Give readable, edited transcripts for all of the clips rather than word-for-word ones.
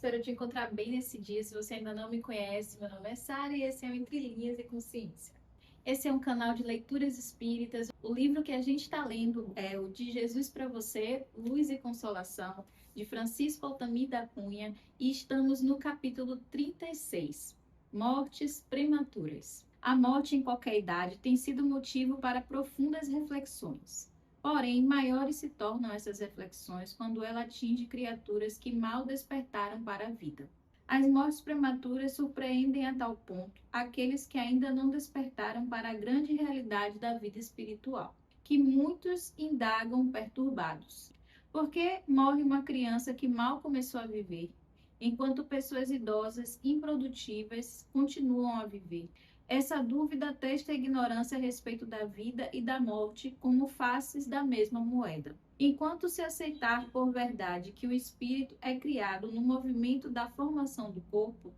espero te encontrar bem nesse dia. Se você ainda não me conhece, meu nome é Sara e esse é o Entre Linhas e Consciência. Esse é um canal de leituras espíritas. O livro que a gente está lendo é o De Jesus para Você, Luz e Consolação, de Francisco Altamir da Cunha, e estamos no capítulo 36, Mortes Prematuras. A morte em qualquer idade tem sido motivo para profundas reflexões. Porém, maiores se tornam essas reflexões quando ela atinge criaturas que mal despertaram para a vida. As mortes prematuras surpreendem a tal ponto aqueles que ainda não despertaram para a grande realidade da vida espiritual, que muitos indagam perturbados. Por que morre uma criança que mal começou a viver, enquanto pessoas idosas, improdutivas, continuam a viver? Essa dúvida atesta a ignorância a respeito da vida e da morte como faces da mesma moeda. Enquanto se aceitar por verdade que o espírito é criado no movimento da formação do corpo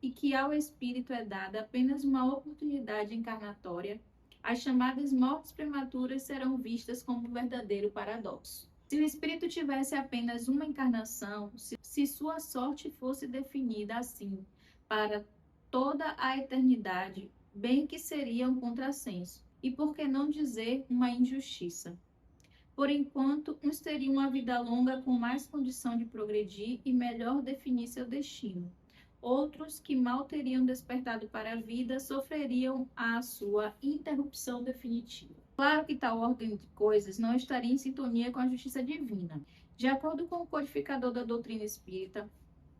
e que ao espírito é dada apenas uma oportunidade encarnatória, as chamadas mortes prematuras serão vistas como um verdadeiro paradoxo. Se o espírito tivesse apenas uma encarnação, se sua sorte fosse definida assim para toda a eternidade, bem que seria um contrassenso, e por que não dizer uma injustiça? Por enquanto, uns teriam uma vida longa com mais condição de progredir e melhor definir seu destino. Outros, que mal teriam despertado para a vida, sofreriam a sua interrupção definitiva. Claro que tal ordem de coisas não estaria em sintonia com a justiça divina. De acordo com o codificador da doutrina espírita,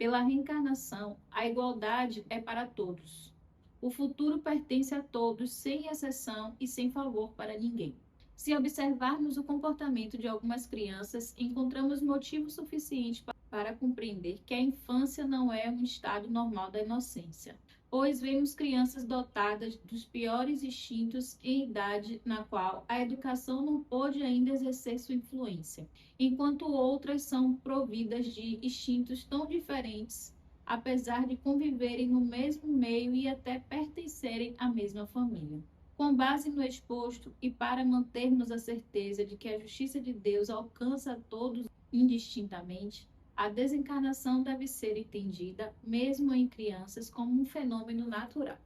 pela reencarnação, a igualdade é para todos. O futuro pertence a todos, sem exceção e sem favor para ninguém. Se observarmos o comportamento de algumas crianças, encontramos motivo suficiente para compreender que a infância não é um estado normal da inocência, pois vemos crianças dotadas dos piores instintos em idade na qual a educação não pôde ainda exercer sua influência, enquanto outras são providas de instintos tão diferentes, apesar de conviverem no mesmo meio e até pertencerem à mesma família. Com base no exposto e para mantermos a certeza de que a justiça de Deus alcança a todos indistintamente, a desencarnação deve ser entendida, mesmo em crianças, como um fenômeno natural.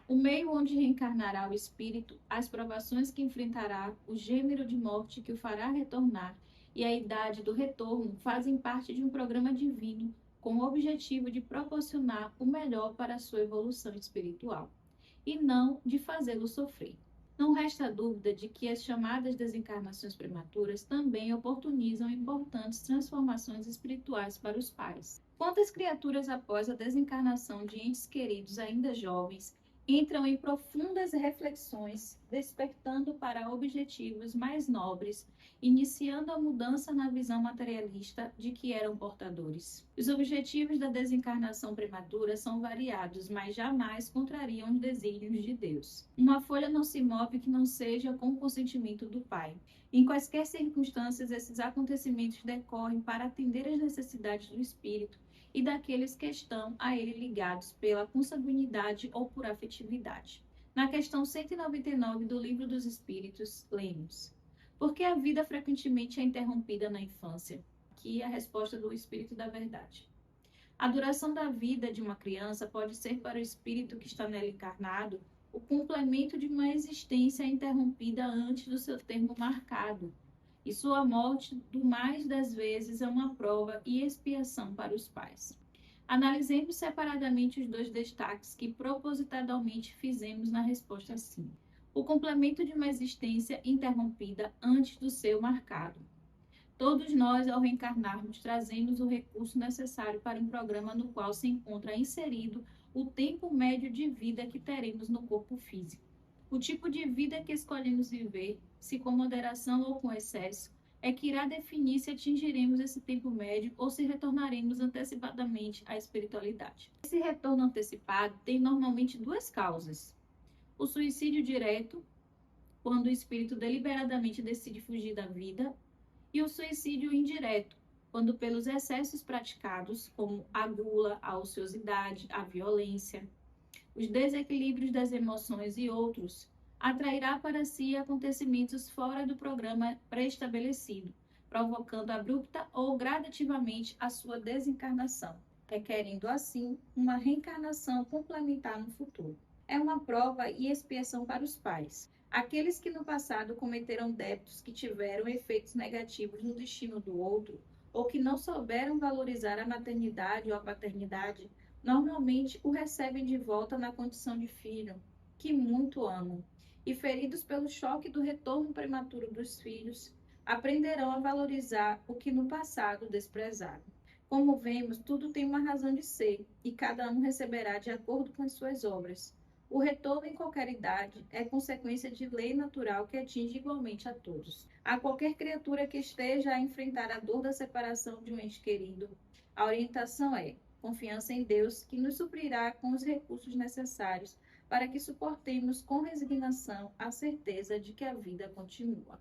O meio onde reencarnará o espírito, as provações que enfrentará, o gênero de morte que o fará retornar e a idade do retorno fazem parte de um programa divino com o objetivo de proporcionar o melhor para a sua evolução espiritual, e não de fazê-lo sofrer. Não resta dúvida de que as chamadas desencarnações prematuras também oportunizam importantes transformações espirituais para os pais. Quantas criaturas, após a desencarnação de entes queridos ainda jovens, entram em profundas reflexões, despertando para objetivos mais nobres, iniciando a mudança na visão materialista de que eram portadores. Os objetivos da desencarnação prematura são variados, mas jamais contrariam os desígnios de Deus. Uma folha não se move que não seja com o consentimento do Pai. Em quaisquer circunstâncias, esses acontecimentos decorrem para atender às necessidades do espírito e daqueles que estão a ele ligados pela consanguinidade ou por afetividade. Na questão 199 do Livro dos Espíritos, lemos: por que a vida frequentemente é interrompida na infância? Aqui é a resposta do Espírito da Verdade. A duração da vida de uma criança pode ser para o espírito que está nela encarnado o complemento de uma existência interrompida antes do seu termo marcado, e sua morte, do mais das vezes, é uma prova e expiação para os pais. Analisemos separadamente os dois destaques que propositadamente fizemos na resposta sim. O complemento de uma existência interrompida antes do seu marcado. Todos nós, ao reencarnarmos, trazemos o recurso necessário para um programa no qual se encontra inserido o tempo médio de vida que teremos no corpo físico. O tipo de vida que escolhemos viver, se com moderação ou com excesso, é que irá definir se atingiremos esse tempo médio ou se retornaremos antecipadamente à espiritualidade. Esse retorno antecipado tem normalmente duas causas: o suicídio direto, quando o espírito deliberadamente decide fugir da vida, e o suicídio indireto, quando pelos excessos praticados, como a gula, a ociosidade, a violência, os desequilíbrios das emoções e outros, atrairá para si acontecimentos fora do programa pré-estabelecido, provocando abrupta ou gradativamente a sua desencarnação. requerendo assim uma reencarnação complementar no futuro. É uma prova e expiação para os pais. Aqueles que no passado cometeram débitos que tiveram efeitos negativos no destino do outro, ou que não souberam valorizar a maternidade ou a paternidade, normalmente o recebem de volta na condição de filho, que muito amam. E feridos pelo choque do retorno prematuro dos filhos, aprenderão a valorizar o que no passado desprezaram. Como vemos, tudo tem uma razão de ser, e cada um receberá de acordo com as suas obras. O retorno em qualquer idade é consequência de lei natural que atinge igualmente a todos. A qualquer criatura que esteja a enfrentar a dor da separação de um ente querido, a orientação é confiança em Deus, que nos suprirá com os recursos necessários para que suportemos com resignação a certeza de que a vida continua.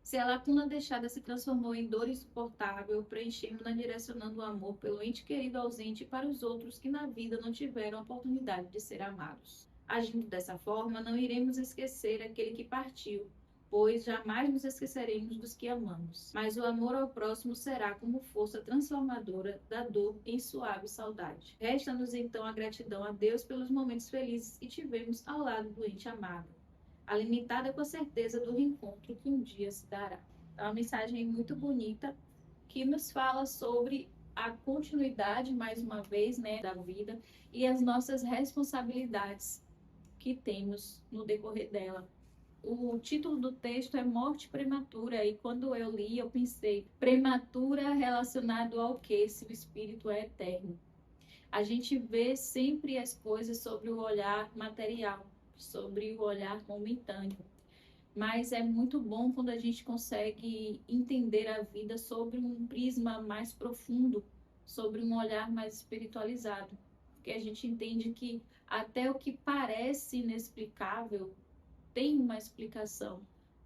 Se a lacuna deixada se transformou em dor insuportável, preenchemos-na direcionando o amor pelo ente querido ausente para os outros que na vida não tiveram a oportunidade de ser amados. Agindo dessa forma, não iremos esquecer aquele que partiu, pois jamais nos esqueceremos dos que amamos. Mas o amor ao próximo será como força transformadora da dor em suave saudade. Resta-nos então a gratidão a Deus pelos momentos felizes que tivemos ao lado do ente amado, alimentada com a certeza do reencontro que um dia se dará. É uma mensagem muito bonita que nos fala sobre a continuidade, mais uma vez, né, da vida e as nossas responsabilidades que temos no decorrer dela. O título do texto é Morte Prematura, e quando eu li, eu pensei, prematura relacionado ao quê, se o espírito é eterno? A gente vê sempre as coisas sobre o olhar material, sobre o olhar momentâneo, mas é muito bom quando a gente consegue entender a vida sobre um prisma mais profundo, sobre um olhar mais espiritualizado, porque a gente entende que até o que parece inexplicável tem uma explicação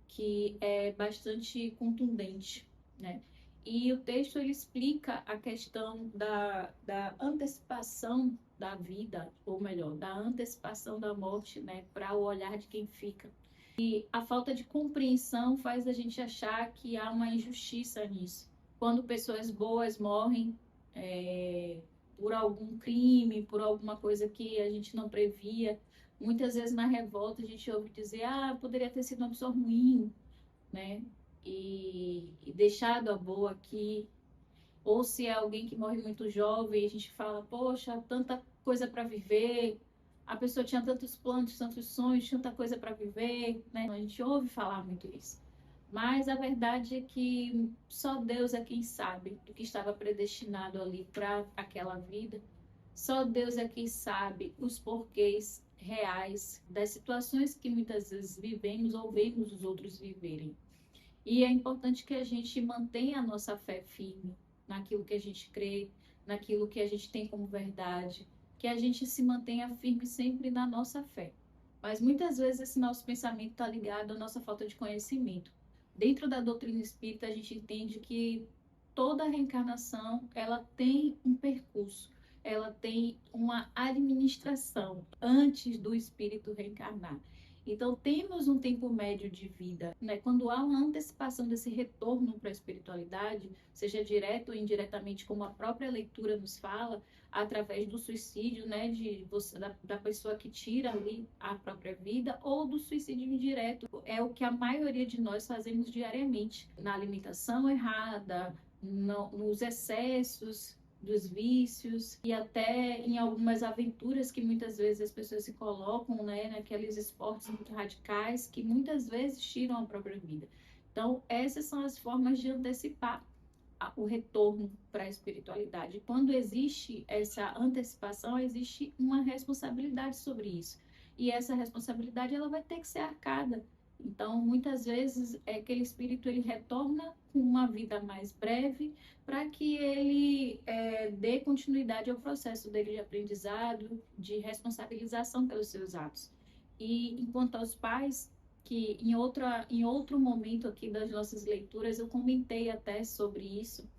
que é bastante contundente, né? E o texto ele explica a questão da antecipação da vida, ou melhor, da antecipação da morte, né, para o olhar de quem fica. E a falta de compreensão faz a gente achar que há uma injustiça nisso. Quando pessoas boas morrem por algum crime, por alguma coisa que a gente não previa, muitas vezes na revolta a gente ouve dizer, poderia ter sido uma pessoa ruim, né? E deixado a boa aqui. Ou se é alguém que morre muito jovem, a gente fala, poxa, tanta coisa para viver, a pessoa tinha tantos planos, tantos sonhos, tanta coisa para viver, né? A gente ouve falar muito isso. Mas a verdade é que só Deus é quem sabe do que estava predestinado ali para aquela vida. Só Deus é quem sabe os porquês reais das situações que muitas vezes vivemos ou vemos os outros viverem. E é importante que a gente mantenha a nossa fé firme naquilo que a gente crê, naquilo que a gente tem como verdade, que a gente se mantenha firme sempre na nossa fé. Mas muitas vezes esse nosso pensamento está ligado à nossa falta de conhecimento. Dentro da doutrina espírita, a gente entende que toda reencarnação ela tem um percurso, ela tem uma administração antes do espírito reencarnar. Então, temos um tempo médio de vida, né? Quando há uma antecipação desse retorno para a espiritualidade, seja direto ou indiretamente, como a própria leitura nos fala, através do suicídio, né? Da pessoa que tira ali a própria vida, ou do suicídio indireto. É o que a maioria de nós fazemos diariamente, na alimentação errada, nos excessos dos vícios e até em algumas aventuras que muitas vezes as pessoas se colocam, né, naqueles esportes muito radicais que muitas vezes tiram a própria vida. Então, essas são as formas de antecipar o retorno para a espiritualidade. Quando existe essa antecipação, existe uma responsabilidade sobre isso. E essa responsabilidade ela vai ter que ser arcada. Então, muitas vezes, aquele espírito ele retorna com uma vida mais breve para que ele dê continuidade ao processo dele de aprendizado, de responsabilização pelos seus atos. E enquanto aos pais, que em outro momento aqui das nossas leituras eu comentei até sobre isso,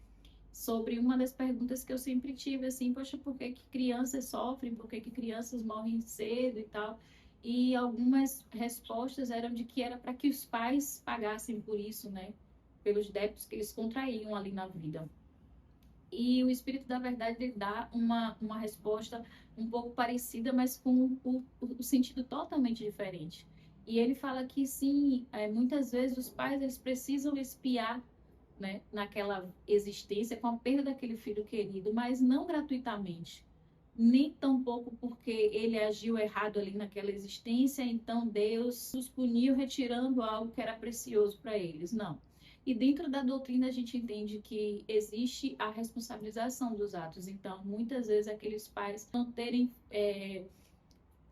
sobre uma das perguntas que eu sempre tive, assim, poxa, por que que crianças sofrem, por que que crianças morrem cedo e tal? E algumas respostas eram de que era para que os pais pagassem por isso, né? Pelos débitos que eles contraíam ali na vida. E o Espírito da Verdade ele dá uma resposta um pouco parecida, mas com o sentido totalmente diferente. E ele fala que sim, muitas vezes os pais eles precisam espiar, né, naquela existência com a perda daquele filho querido, mas não gratuitamente. Nem tampouco porque ele agiu errado ali naquela existência, então Deus os puniu retirando algo que era precioso para eles. Não. E dentro da doutrina a gente entende que existe a responsabilização dos atos. Então, muitas vezes aqueles pais não terem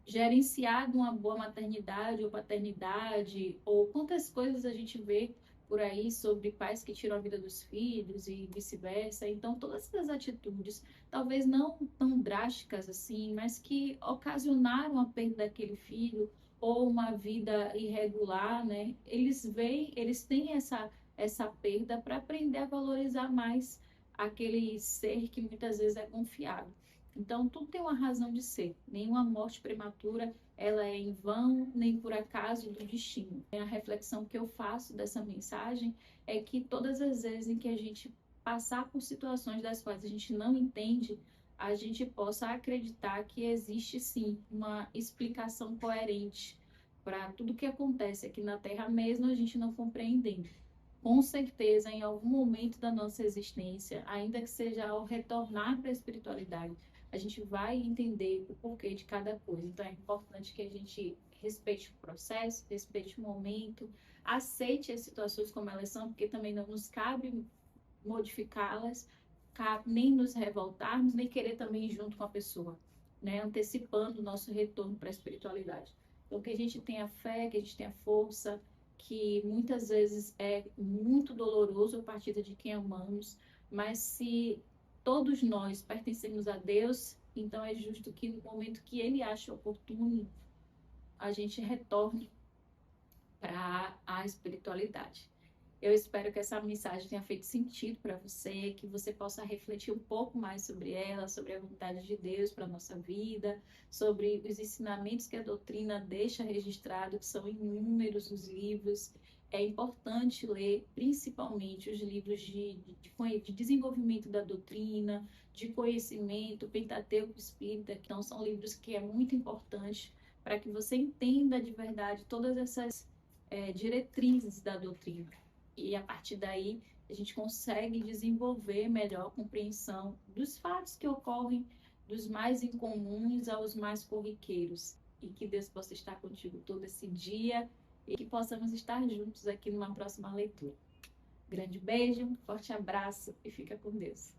gerenciado uma boa maternidade ou paternidade, ou quantas coisas a gente vê por aí sobre pais que tiram a vida dos filhos e vice-versa. Então, todas essas atitudes, talvez não tão drásticas assim, mas que ocasionaram a perda daquele filho ou uma vida irregular, né? Eles têm essa perda para aprender a valorizar mais aquele ser que muitas vezes é confiado. Então, tudo tem uma razão de ser. Nenhuma morte prematura ela é em vão, nem por acaso do destino. A reflexão que eu faço dessa mensagem é que todas as vezes em que a gente passar por situações das quais a gente não entende, a gente possa acreditar que existe sim uma explicação coerente para tudo que acontece aqui na Terra, mesmo a gente não compreendendo. Com certeza, em algum momento da nossa existência, ainda que seja ao retornar para a espiritualidade, a gente vai entender o porquê de cada coisa. Então, é importante que a gente respeite o processo, respeite o momento, aceite as situações como elas são, porque também não nos cabe modificá-las, nem nos revoltarmos, nem querer também ir junto com a pessoa, né? Antecipando o nosso retorno para a espiritualidade. Então, que a gente tenha fé, que a gente tenha força, que muitas vezes é muito doloroso a partida de quem amamos, mas se todos nós pertencemos a Deus, então é justo que no momento que Ele acha oportuno, a gente retorne para a espiritualidade. Eu espero que essa mensagem tenha feito sentido para você, que você possa refletir um pouco mais sobre ela, sobre a vontade de Deus para a nossa vida, sobre os ensinamentos que a doutrina deixa registrado, que são inúmeros os livros. É importante ler, principalmente, os livros de desenvolvimento da doutrina, de conhecimento, Pentateuco Espírita, que são livros que é muito importante para que você entenda de verdade todas essas diretrizes da doutrina. E a partir daí, a gente consegue desenvolver melhor a compreensão dos fatos que ocorrem, dos mais incomuns aos mais corriqueiros. E que Deus possa estar contigo todo esse dia e que possamos estar juntos aqui numa próxima leitura. Grande beijo, forte abraço e fica com Deus.